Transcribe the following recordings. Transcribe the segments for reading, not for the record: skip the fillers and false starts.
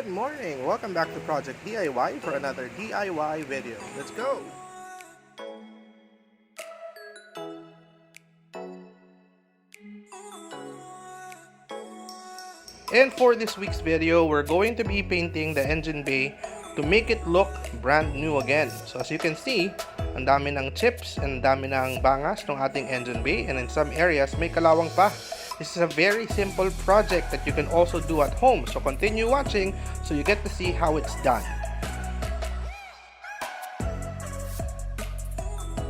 Good morning! Welcome back to Project DIY for another DIY video. Let's go! And for this week's video, we're going to be painting the engine bay to make it look brand new again. So as you can see, ang dami ng chips and ang dami ng bangas ng ating engine bay, and in some areas may kalawang pa. This is a very simple project that you can also do at home. So continue watching so you get to see how it's done.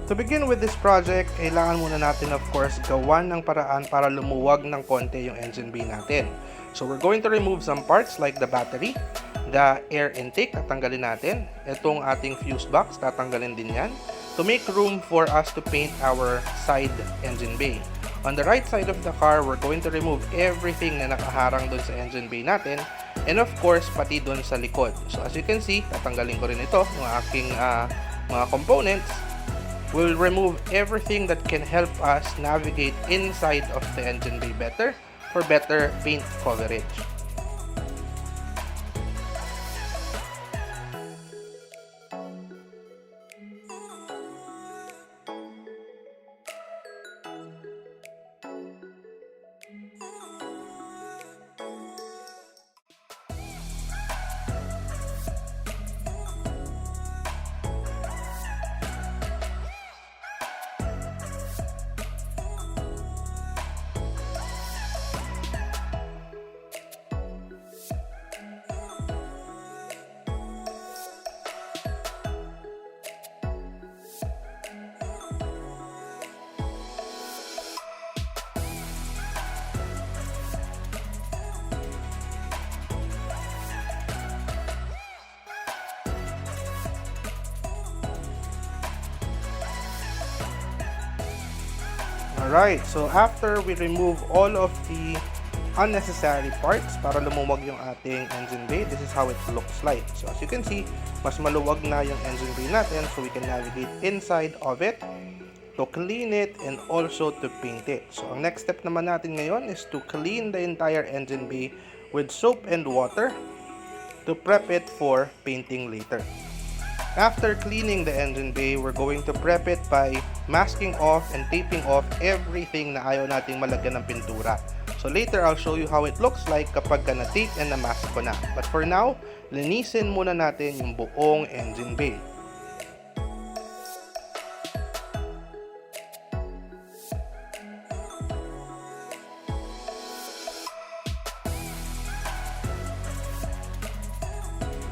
To begin with this project, kailangan muna natin of course gawan ng paraan para lumuwag ng konti yung engine bay natin. So we're going to remove some parts like the battery, the air intake, tatanggalin natin. Itong ating fuse box, tatanggalin din yan. To make room for us to paint our side engine bay. On the right side of the car, we're going to remove everything na nakaharang dun sa engine bay natin. And of course, pati dun sa likod. So as you can see, tatanggalin ko rin ito, ng aking mga components. We'll remove everything that can help us navigate inside of the engine bay better for better paint coverage. Alright, so after we remove all of the unnecessary parts para lumuwag yung ating engine bay, this is how it looks like. So as you can see, mas maluwag na yung engine bay natin so we can navigate inside of it, to clean it, and also to paint it. So ang next step naman natin ngayon is to clean the entire engine bay with soap and water to prep it for painting later. After cleaning the engine bay, we're going to prep it by masking off and taping off everything na ayaw nating malagyan ng pintura. So later, I'll show you how it looks like kapag na-tape and na-mask ko na. But for now, linisin muna natin yung buong engine bay.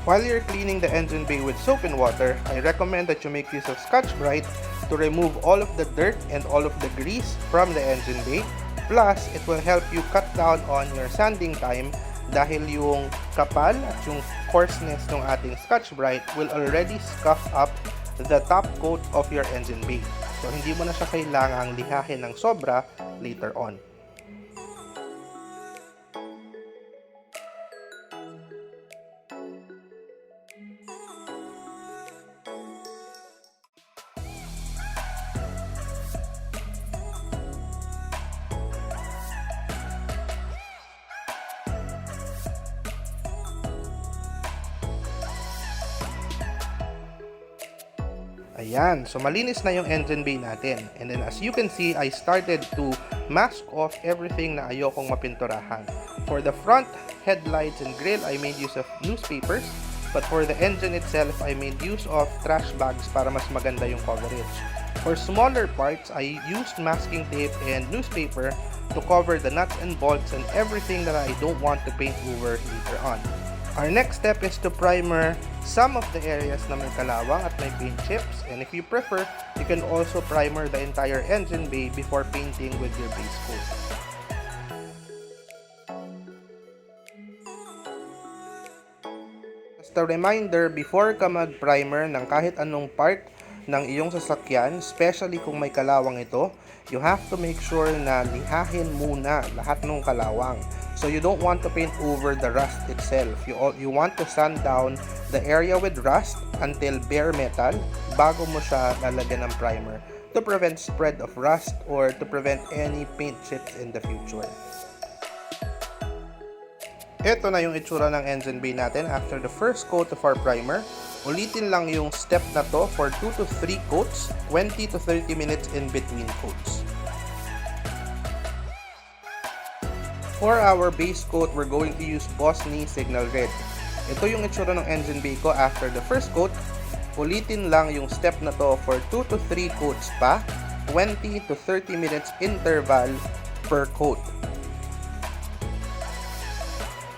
While you're cleaning the engine bay with soap and water, I recommend that you make use of Scotch-Brite to remove all of the dirt and all of the grease from the engine bay. Plus, it will help you cut down on your sanding time dahil yung kapal at yung coarseness ng ating Scotch-Brite will already scuff up the top coat of your engine bay. So, hindi mo na siya kailangang lihahin ng sobra later on. Ayan, so malinis na yung engine bay natin. And then as you can see, I started to mask off everything na ayokong mapinturahan. For the front headlights and grille, I made use of newspapers. But for the engine itself, I made use of trash bags para mas maganda yung coverage. For smaller parts, I used masking tape and newspaper to cover the nuts and bolts and everything that I don't want to paint over later on. Our next step is to primer some of the areas na may kalawang at may paint chips, and if you prefer, you can also primer the entire engine bay before painting with your base coat. Just a reminder, before ka mag-primer ng kahit anong part ng iyong sasakyan, especially kung may kalawang ito, you have to make sure na lihahin muna lahat ng kalawang. So you don't want to paint over the rust itself. You want to sand down the area with rust until bare metal bago mo siya lalagyan ng primer to prevent spread of rust or to prevent any paint chips in the future. Ito na yung itsura ng engine bay natin after the first coat of our primer. Ulitin lang yung step na to for 2 to 3 coats, 20 to 30 minutes in between coats. For our base coat, we're going to use Bosney Signal Red. Ito yung itsura ng engine bay ko after the first coat. Ulitin lang yung step na to for 2 to 3 coats pa, 20 to 30 minutes interval per coat.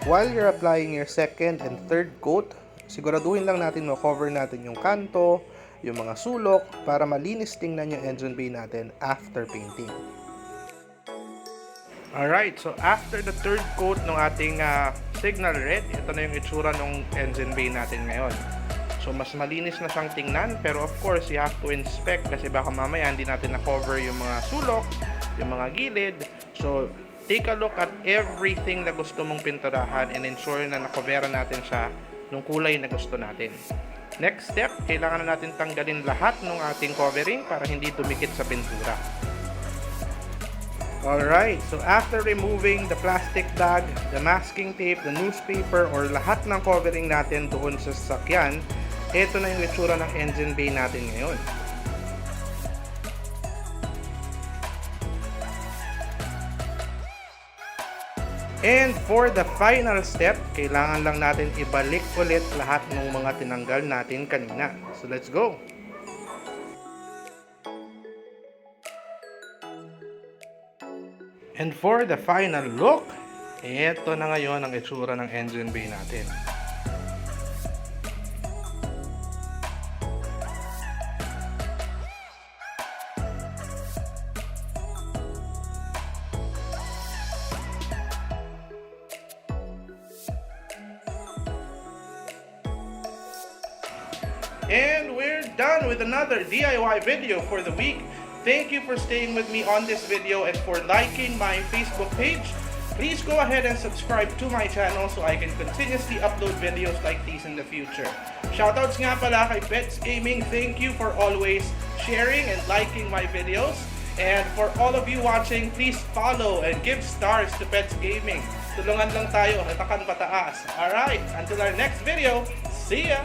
While you're applying your second and third coat, siguraduhin lang natin ma-cover natin yung kanto, yung mga sulok, para malinis tingnan yung engine bay natin after painting. Alright, so after the third coat ng ating signal red, ito na yung itsura ng engine bay natin ngayon. So mas malinis na siyang tingnan, pero of course you have to inspect kasi baka mamaya hindi natin na-cover yung mga sulok, yung mga gilid. So take a look at everything na gusto mong pinturahan and ensure na na-coveran natin siya ng kulay na gusto natin. Next step, kailangan na natin tanggalin lahat ng ating covering para hindi dumikit sa pintura. Alright, so after removing the plastic bag, the masking tape, the newspaper, or lahat ng covering natin doon sa sasakyan, ito na yung itsura ng engine bay natin ngayon. And for the final step, kailangan lang natin ibalik ulit lahat ng mga tinanggal natin kanina. So let's go! And for the final look, ito na ngayon ang itsura ng engine bay natin. And we're done with another DIY video for the week. Thank you for staying with me on this video and for liking my Facebook page. Please go ahead and subscribe to my channel so I can continuously upload videos like these in the future. Shoutouts nga pala kay Pets Gaming. Thank you for always sharing and liking my videos. And for all of you watching, please follow and give stars to Pets Gaming. Tulungan lang tayo, hatakan pataas. Alright, until our next video, see ya!